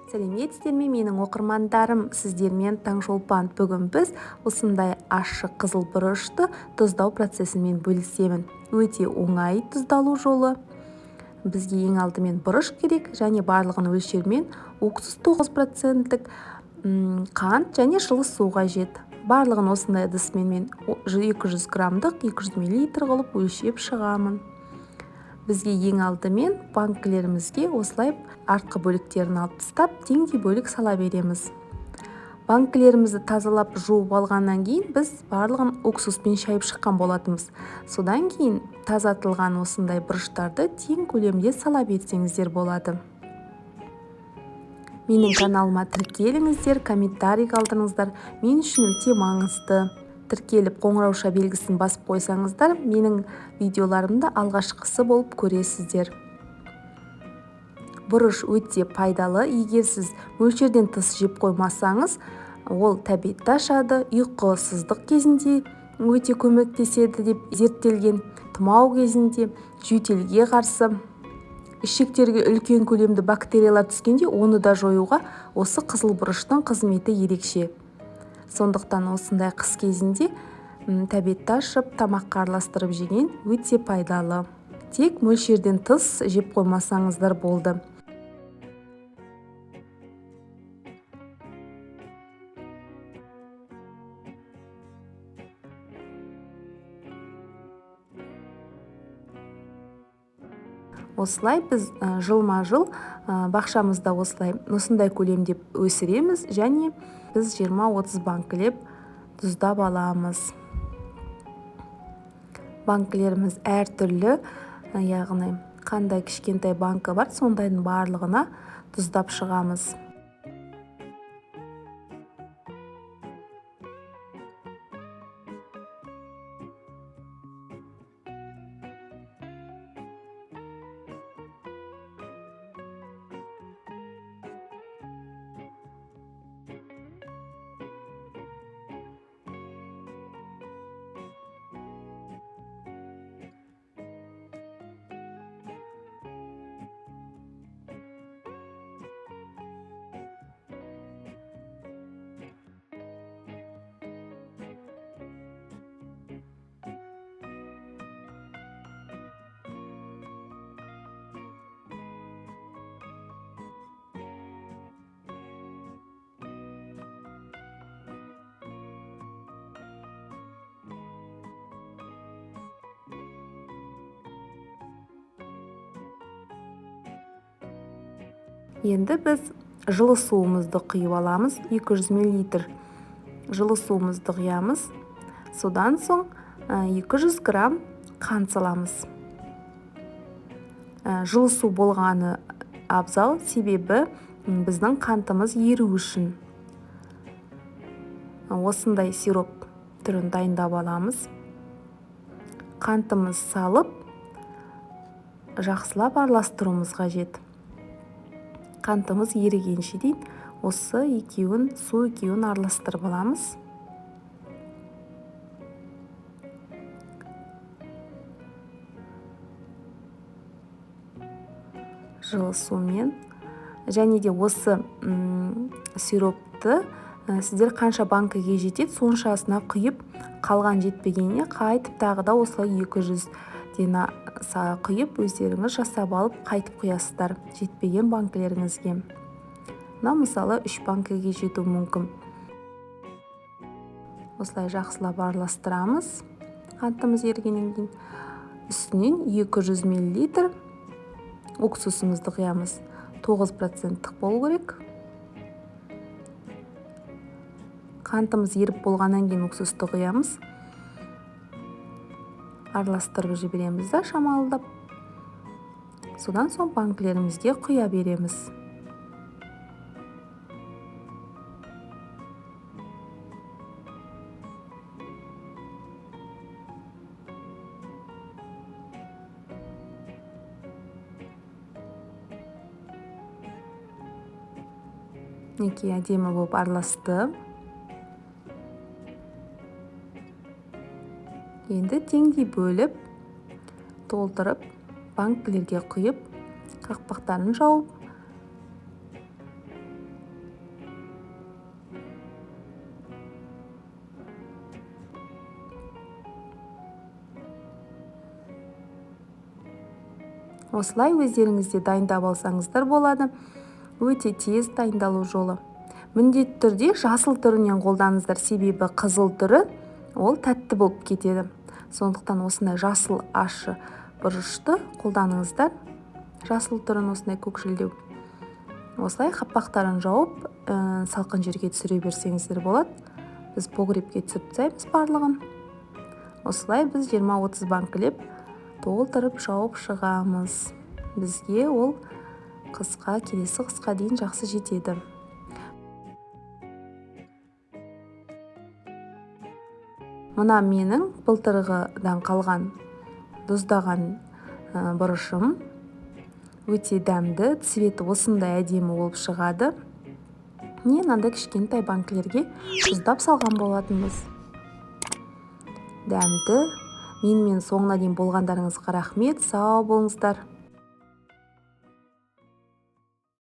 Сәлеметсіздер ме менің оқырмандарым, сіздермен Таңшолпан. Бүгін біз осындай ашық қызыл бұрышты тұздау процесімен бөлісемін. Өте оңай тұздалу жолы. Бізге ең алдымен бұрыш керек, және барлығын өлшермен уксус 9%-лік қант және жылы су қажет. Барлығын осындай ыдыспен мен 200 граммдық 200 мл қылып өлшеп шығамын. Бізге ең алдымен банкілерімізге осылай артқы бөліктерін алып тастап, теңдей бөлік сала береміз. Банкілерімізді тазалап жуып алғаннан кейін біз барлығын уксуспен шайып шыққан болатынбыз. Содан кейін тазартылған осындай бұрыштарды тең көлемде сала берсеңіздер болады. Менің каналыма тіркеліңіздер, комментарий қалдырыңыздар. Мен үшін өте маңызды. Тіркеліп қоңырауша белгісін басып қойсаңыздар, менің видеоларымды алғашқысы болып көресіздер. Бұрыш өте пайдалы. Егер сіз мөлшерден тыс жеп қоймасаңыз, ол тәбетті ашады, ұйқысыздық кезінде өте көмектеседі деп зерттелген. Тұмау кезінде, жөтелге қарсы, ішектерге үлкен көлемді бактериялар түскенде, оны да жоюға осы қызыл бұрыштың қызметі ерекше. Сондықтан осындай қыс кезінде тәбетті ашып, тамаққа араластырып жеген өте пайдалы. Тек мөлшерден тыс жеп қоймасаңыздар болды. Осылай біз жылма-жыл бақшамызда осындай көлемде өсіреміз, және біз 20-30 банкілеп тұздап аламыз. Банкілеріміз әртүрлі, яғни қандай кішкентай банкі бар, сондайдың барлығына тұздап шығамыз. Енді біз жылы суымызды құйып аламыз. 200 мл жылы суымызды құямыз. Содан соң 200 грамм қант саламыз. Жылы су болғаны абзал, себебі біздің қантымыз еру үшін. Осындай сироп түрін дайындап аламыз. Қантымыз салып, жақсылап араластыруымыз қажет. Қантымыз ерігенше дейін осы су екеуін араластырып аламыз. Жылы сумен. Және де осы сиропты сіздер қанша банкіге жетеді, соншасына құйып, қалған жетпегеніне қайтып тағы да осылай 200 дена құйып, өздеріңіз жасап алып, қайтып құясыздар жетпеген банкілеріңізге. Мысалы 3 банкіге жету мүмкін. Осылай жақсылап араластырамыз. Қантымыз ергеннен кейін үстінен 200 мл уксусымызды құямыз. 9%-лік болу керек. Қантымыз еріп болғаннан кейін уксусты құямыз. Араластырып жібереміз да шамалдап. Содан соң банкілерімізге құя береміз. Неке әдемі болып араласты. Енді теңдей бөліп, толтырып, банкілерге құйып, қақпақтарын жауып, Осылай өздеріңізде дайындап алсаңыздар болады. Өте тез дайындалу жолы. Міндетті түрде жасыл түрінен қолданыңыздар, себебі қызыл түрі ол тәтті болып кетеді. Сондықтан осындай жасыл ащы бұрышты қолданыңыздар. Жасыл түрін осындай көкшілдеу. Осылай қапақтарын жауып, салқын жерге түсіре берсеңіздер болады. Біз погребке түсіріп тастаймыз барлығын. Осылай біз 20-30 банкілеп толтырып жауып шығамыз. Бізге ол келесі қысқа дейін жақсы жетеді. Мына менің былтырғыдан қалған тұздаған бұрышым. Өте дәмді, цветі осындай әдемі болып шығады. Мынандай кішкентай банкілерге тұздап салған болатынбыз. Дәмді. Менімен соңына дейін болғандарыңызға рахмет. Сау болыңыздар.